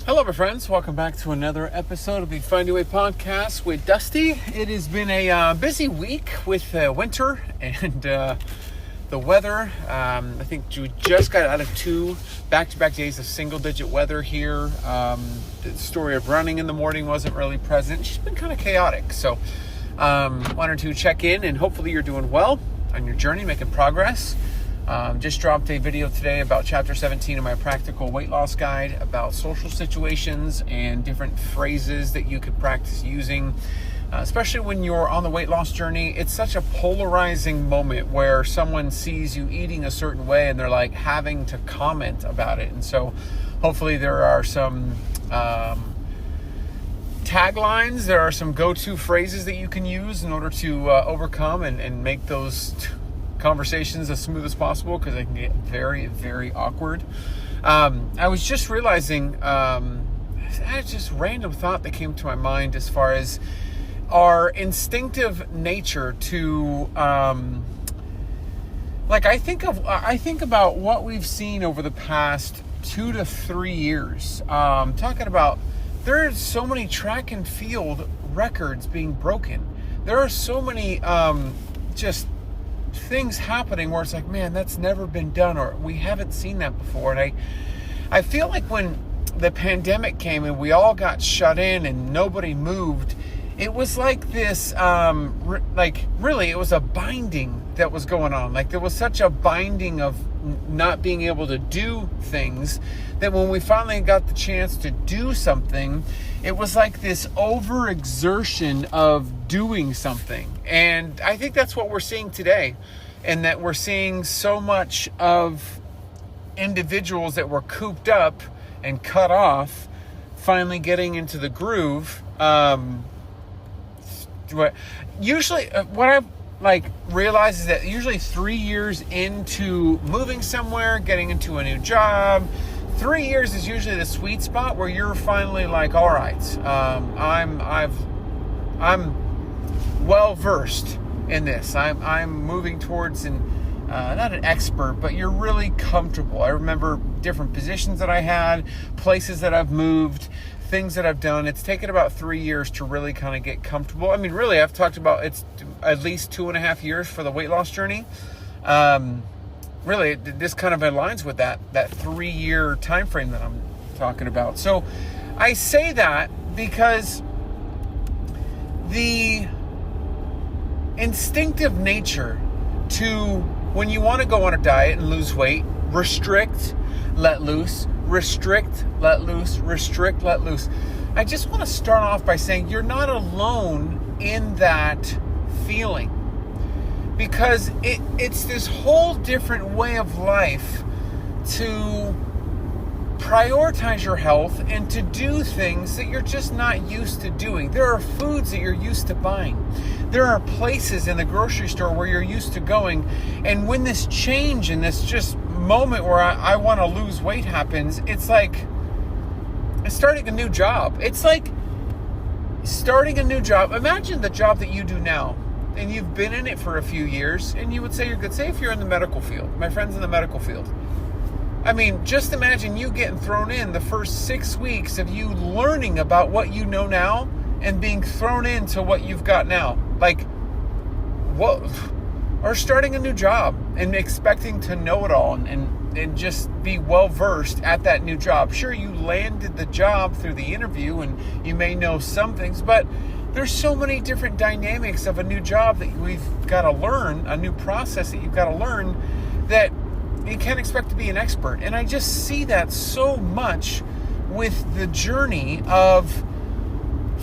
Hello, my friends. Welcome back to another episode of the Find Your Way podcast with Dusty. It has been a busy week with winter and the weather. I think we just got out of 2 back-to-back days of single-digit weather here. The story of running in the morning wasn't really present. It's just been kind of chaotic. So wanted to check in, and hopefully you're doing well on your journey, making progress. Just dropped a video today about chapter 17 of my practical weight loss guide about social situations and different phrases that you could practice using, especially when you're on the weight loss journey. It's such a polarizing moment where someone sees you eating a certain way and they're like having to comment about it. And so hopefully there are some taglines, there are some go-to phrases that you can use in order to overcome and make those conversations as smooth as possible, because they can get very, very awkward. I was just realizing, just random thought that came to my mind as far as our instinctive nature to, I think about what we've seen over the past 2 to 3 years. Talking about, there are so many track and field records being broken. There are so many, just things happening where it's like, man, that's never been done, or we haven't seen that before. And I feel like when the pandemic came and we all got shut in and nobody moved, it was like this, really, it was a binding that was going on. Like, there was such a binding of not being able to do things that when we finally got the chance to do something, it was like this overexertion of doing something. And I think that's what we're seeing today, and that we're seeing so much of individuals that were cooped up and cut off finally getting into the groove. Usually what I've realized is that usually 3 years into moving somewhere, getting into a new job, 3 years is usually the sweet spot where you're finally like, all right, I'm well versed in this. I'm moving towards not an expert, but you're really comfortable. I remember different positions that I had, places that I've moved, things that I've done. It's taken about 3 years to really kind of get comfortable. I mean, really, I've talked about it's at least 2.5 years for the weight loss journey. Really, this kind of aligns with that 3-year time frame that I'm talking about. So I say that because the instinctive nature to, when you want to go on a diet and lose weight, restrict, let loose, restrict, let loose, restrict, let loose. I just want to start off by saying you're not alone in that feeling, because it's this whole different way of life to prioritize your health and to do things that you're just not used to doing. There are foods that you're used to buying. There are places in the grocery store where you're used to going. And when this change and this just moment where I want to lose weight happens, it's like starting a new job. It's like starting a new job. Imagine the job that you do now, and you've been in it for a few years, and you would say you're good. Say if you're in the medical field, my friends in the medical field. I mean, just imagine you getting thrown in the first 6 weeks of you learning about what you know now and being thrown into what you've got now. Like, what? Or starting a new job and expecting to know it all and just be well versed at that new job. Sure, you landed the job through the interview and you may know some things, but there's so many different dynamics of a new job that we've got to learn, a new process that you've got to learn, that you can't expect to be an expert. And I just see that so much with the journey of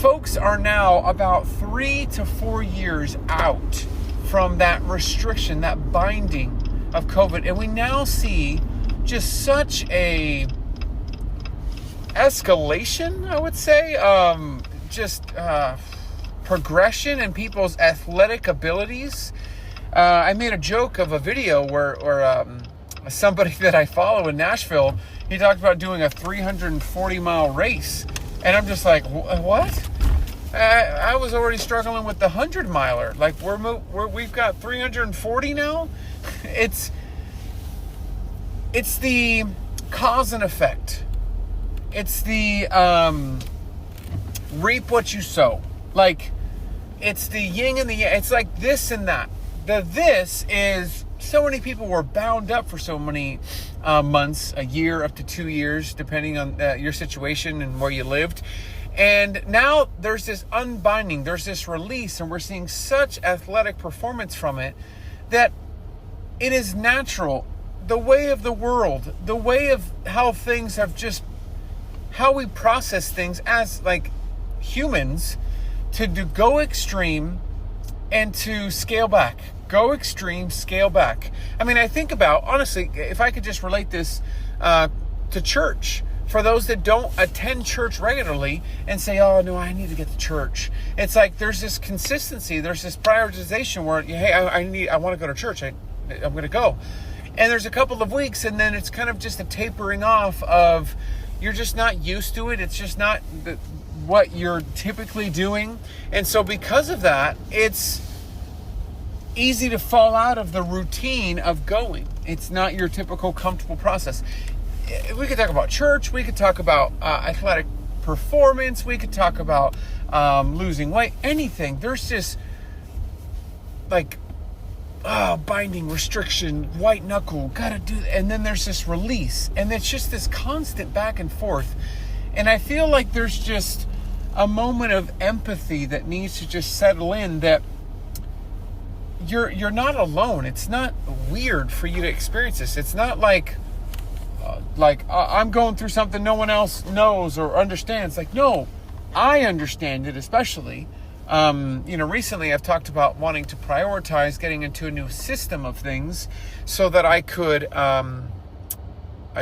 folks are now about 3 to 4 years out from that restriction, that binding of COVID. And we now see just such a escalation, I would say, progression in people's athletic abilities. I made a joke of a video where somebody that I follow in Nashville, he talked about doing a 340-mile race. And I'm just like, what? I was already struggling with the 100-miler. Like, we've got 340 now? It's the cause and effect. it's the reap what you sow. Like, it's the yin and the yang. It's like this and that. This is, so many people were bound up for so many months, a year, up to 2 years, depending on your situation and where you lived. And now there's this unbinding, there's this release, and we're seeing such athletic performance from it that it is natural. The way of the world, the way of how things have just, how we process things as like humans, to go extreme and to scale back. Go extreme, scale back. I mean, I think about, honestly, if I could just relate this to church. For those that don't attend church regularly and say, oh, no, I need to get to church. It's like there's this consistency. There's this prioritization where, hey, I want to go to church. I'm going to go. And there's a couple of weeks, and then it's kind of just a tapering off of, you're just not used to it. It's just not what you're typically doing. And so because of that, it's easy to fall out of the routine of going. It's not your typical comfortable process. We could talk about church. We could talk about athletic performance. We could talk about losing weight. Anything. There's just like binding, restriction, white knuckle, gotta do, and then there's this release, and it's just this constant back and forth. And I feel like there's just a moment of empathy that needs to just settle in, that you're not alone. It's not weird for you to experience this. It's not like I'm going through something no one else knows or understands. Like, no, I understand it, especially. Recently I've talked about wanting to prioritize getting into a new system of things so that I could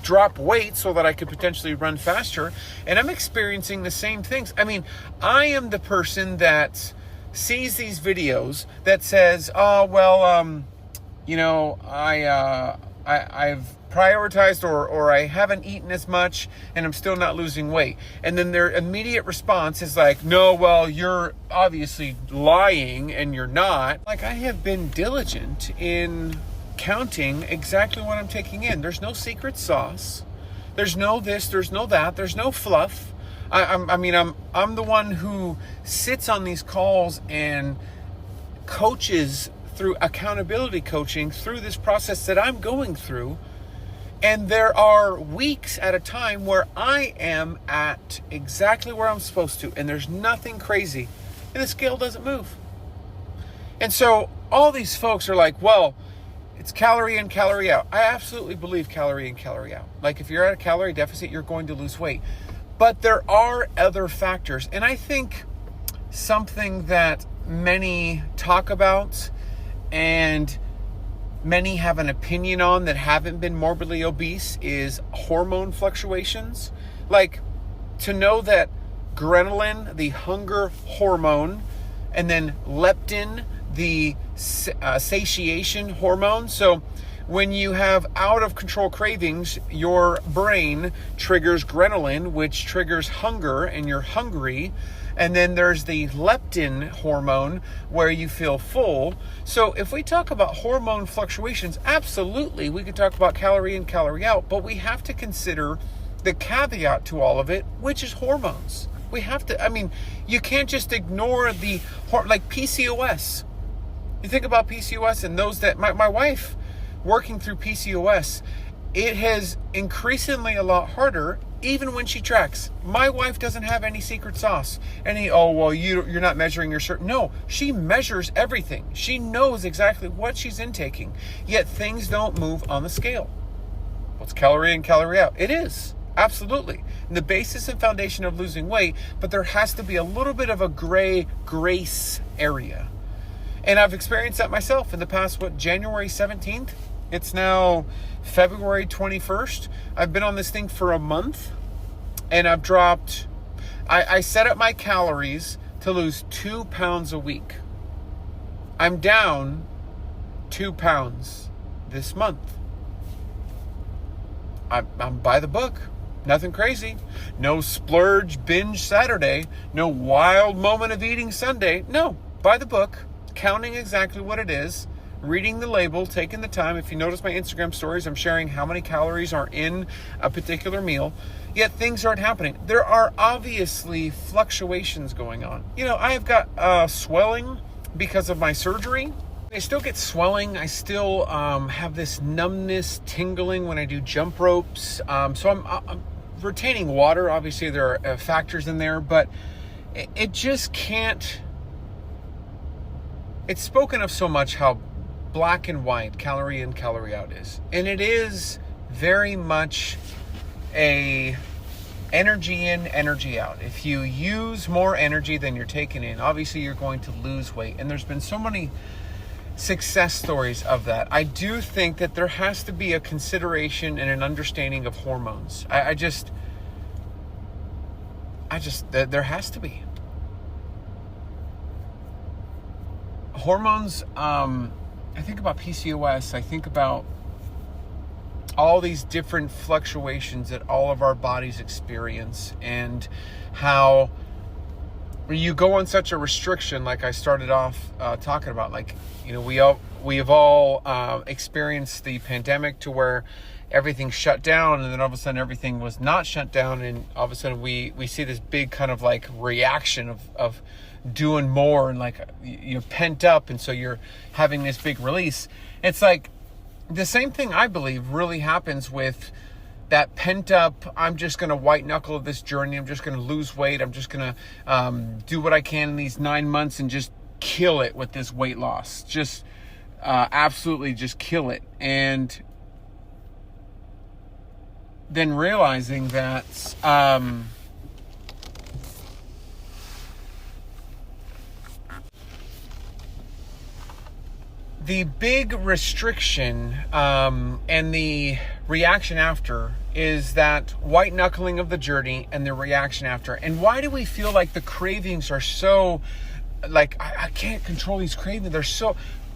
drop weight, so that I could potentially run faster. And I'm experiencing the same things. I mean, I am the person that sees these videos that says, oh, well, I've prioritized or I haven't eaten as much and I'm still not losing weight. And then their immediate response is like, no, well, you're obviously lying and you're not. Like, I have been diligent in counting exactly what I'm taking in. There's no secret sauce. There's no this, there's no that, there's no fluff. I'm the one who sits on these calls and coaches through accountability coaching through this process that I'm going through. And there are weeks at a time where I am at exactly where I'm supposed to, and there's nothing crazy, and the scale doesn't move. And so all these folks are like, well, it's calorie in, calorie out. I absolutely believe calorie in, calorie out. Like, if you're at a calorie deficit, you're going to lose weight. But there are other factors. And I think something that many talk about and many have an opinion on that haven't been morbidly obese is hormone fluctuations. Like, to know that ghrelin, the hunger hormone, and then leptin, the satiation hormone. So when you have out of control cravings, your brain triggers ghrelin, which triggers hunger, and you're hungry. And then there's the leptin hormone where you feel full. So if we talk about hormone fluctuations, absolutely, we could talk about calorie in, calorie out, but we have to consider the caveat to all of it, which is hormones. We have to, you can't just ignore like PCOS. You think about PCOS and those that, my wife working through PCOS, it has increasingly a lot harder. Even when she tracks, my wife doesn't have any secret sauce. You're not measuring your certain. No, she measures everything. She knows exactly what she's intaking. Yet things don't move on the scale. Well, it's calorie in, calorie out. It is, absolutely. And the basis and foundation of losing weight, but there has to be a little bit of a grace area. And I've experienced that myself in the past, January 17th? It's now February 21st. I've been on this thing for a month, and I've dropped, I set up my calories to lose 2 pounds a week. I'm down 2 pounds this month. I'm by the book. Nothing crazy. No splurge binge Saturday. No wild moment of eating Sunday. No, by the book, counting exactly what it is, reading the label, taking the time. If you notice my Instagram stories, I'm sharing how many calories are in a particular meal, yet things aren't happening. There are obviously fluctuations going on. I've got swelling because of my surgery. I still get swelling. I still have this numbness, tingling when I do jump ropes. So I'm retaining water. Obviously, there are factors in there, but it just can't. It's spoken of so much how black and white calorie in, calorie out is. And it is very much a energy in, energy out. If you use more energy than you're taking in, obviously you're going to lose weight. And there's been so many success stories of that. I do think that there has to be a consideration and an understanding of hormones. There has to be. Hormones, I think about PCOS, I think about all these different fluctuations that all of our bodies experience, and how you go on such a restriction, like I started off talking about, we have all experienced the pandemic to where everything shut down, and then all of a sudden everything was not shut down, and all of a sudden we see this big kind of like reaction of doing more, and like you're pent up, and so you're having this big release. It's like the same thing, I believe, really happens with that pent up, I'm just going to white knuckle this journey, I'm just going to lose weight, I'm just going to do what I can in these 9 months and just kill it with this weight loss. Just absolutely just kill it. And then realizing that the big restriction and the reaction after is that white knuckling of the journey and the reaction after. And why do we feel like the cravings are so, like, I can't control these cravings?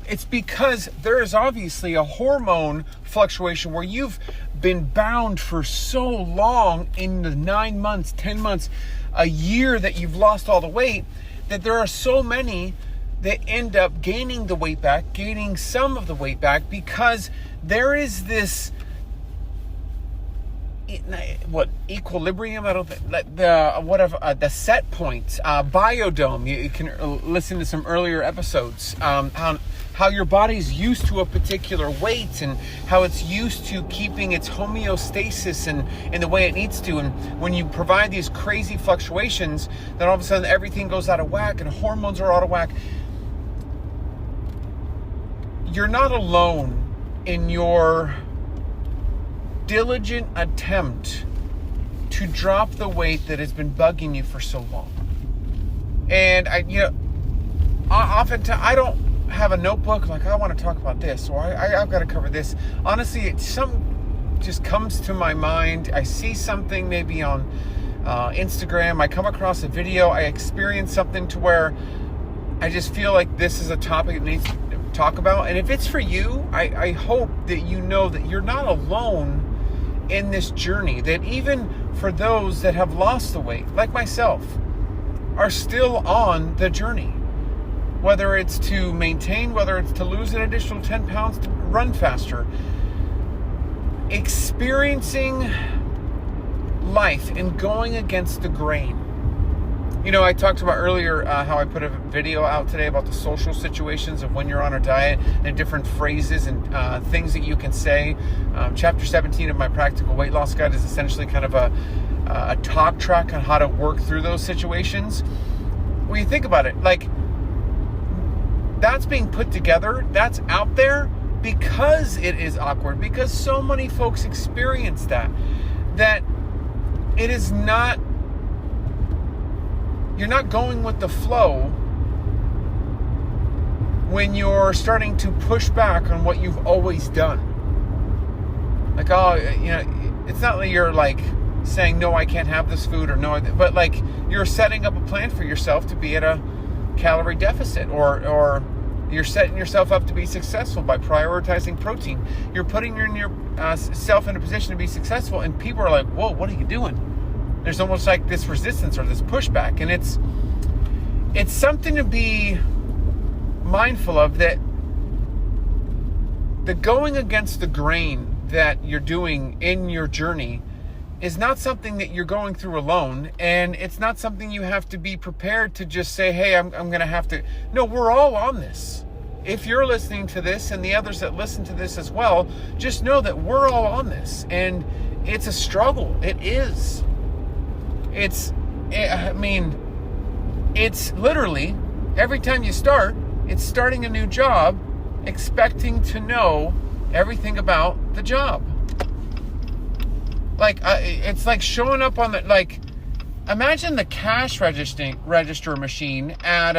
It's because there is obviously a hormone fluctuation where you've been bound for so long in the 9 months, 10 months, a year that you've lost all the weight, that there are so many that end up gaining the weight back, gaining some of the weight back, because there is this equilibrium. I don't think the set point, biodome. You can listen to some earlier episodes. How your body's used to a particular weight and how it's used to keeping its homeostasis and in the way it needs to. And when you provide these crazy fluctuations, then all of a sudden everything goes out of whack and hormones are out of whack. You're not alone in your diligent attempt to drop the weight that has been bugging you for so long. And oftentimes I don't have a notebook like I want to talk about this, or I've got to cover this. Honestly, something just comes to my mind. I see something maybe on Instagram. I come across a video. I experience something to where I just feel like this is a topic that needs to talk about. And if it's for you, I hope that you know that you're not alone in this journey, that even for those that have lost the weight, like myself, are still on the journey. Whether it's to maintain, whether it's to lose an additional 10 pounds, to run faster. Experiencing life and going against the grain. I talked about earlier how I put a video out today about the social situations of when you're on a diet and different phrases and things that you can say. Chapter 17 of my Practical Weight Loss Guide is essentially kind of a talk track on how to work through those situations. When you think about it, like, that's being put together, that's out there because it is awkward, because so many folks experience that it is not, you're not going with the flow when you're starting to push back on what you've always done. Like, it's not like you're like saying, no, I can't have this food, or no, but like you're setting up a plan for yourself to be at a calorie deficit, or you're setting yourself up to be successful by prioritizing protein. You're putting yourself in a position to be successful, and people are like, whoa, what are you doing? There's almost like this resistance or this pushback, and it's something to be mindful of, that the going against the grain that you're doing in your journey is not something that you're going through alone, and it's not something you have to be prepared to just say, hey, I'm going to have to. No, we're all on this. If you're listening to this and the others that listen to this as well, just know that we're all on this, and it's a struggle. It is. It's literally every time you start, it's starting a new job, expecting to know everything about the job. Like, it's like showing up on the, like, imagine the cash register machine at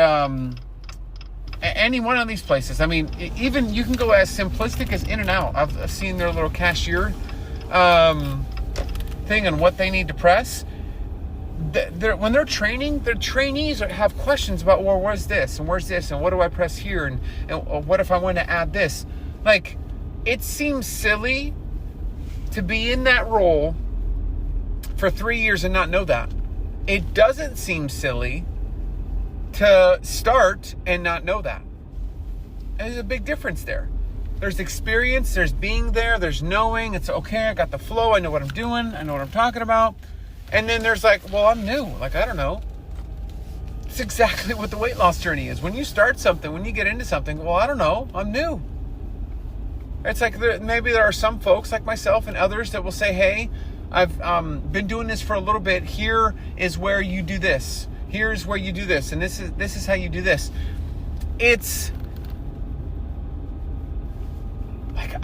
any one of these places. I mean, even you can go as simplistic as In-N-Out. I've seen their little cashier thing and what they need to press. When they're training, their trainees have questions about, well, where's this and what do I press here and what if I want to add this? Like, it seems silly to be in that role for 3 years and not know that. It doesn't seem silly to start and not know that. There's a big difference there. There's experience, there's being there, there's knowing. It's okay, I got the flow, I know what I'm doing, I know what I'm talking about. And then there's like, well, I'm new. Like, I don't know. It's exactly what the weight loss journey is. When you start something, when you get into something, well, I don't know, I'm new. It's like maybe there are some folks like myself and others that will say, hey, I've been doing this for a little bit. Here is where you do this. Here's where you do this. And this is how you do this. It's like,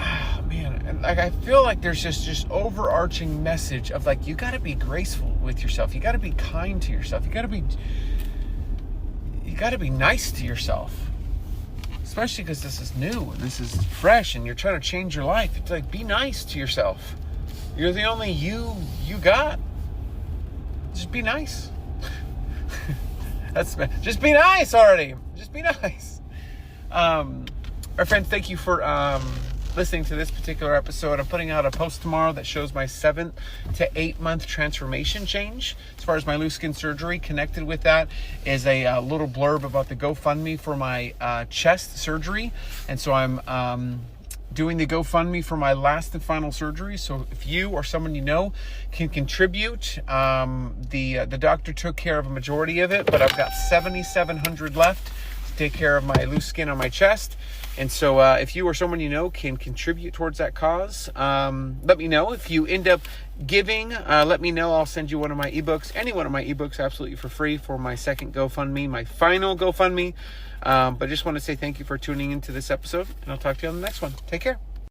man, like I feel like there's just overarching message of like, you got to be graceful with yourself. You got to be kind to yourself. You got to be nice to yourself. Especially because this is new and this is fresh and you're trying to change your life. It's like, be nice to yourself. You're the only you got. Just be nice. Just be nice already. Just be nice. Our friends, thank you for listening to this particular episode. I'm putting out a post tomorrow that shows my 7 to 8 month transformation change. As far as my loose skin surgery, connected with that is a little blurb about the GoFundMe for my chest surgery. And so I'm doing the GoFundMe for my last and final surgery. So if you or someone you know can contribute, the doctor took care of a majority of it, but I've got $7,700 left to take care of my loose skin on my chest. And so if you or someone you know can contribute towards that cause, let me know. If you end up giving, let me know. I'll send you one of my ebooks, any one of my ebooks, absolutely for free for my second GoFundMe, my final GoFundMe. But just want to say thank you for tuning into this episode, and I'll talk to you on the next one. Take care.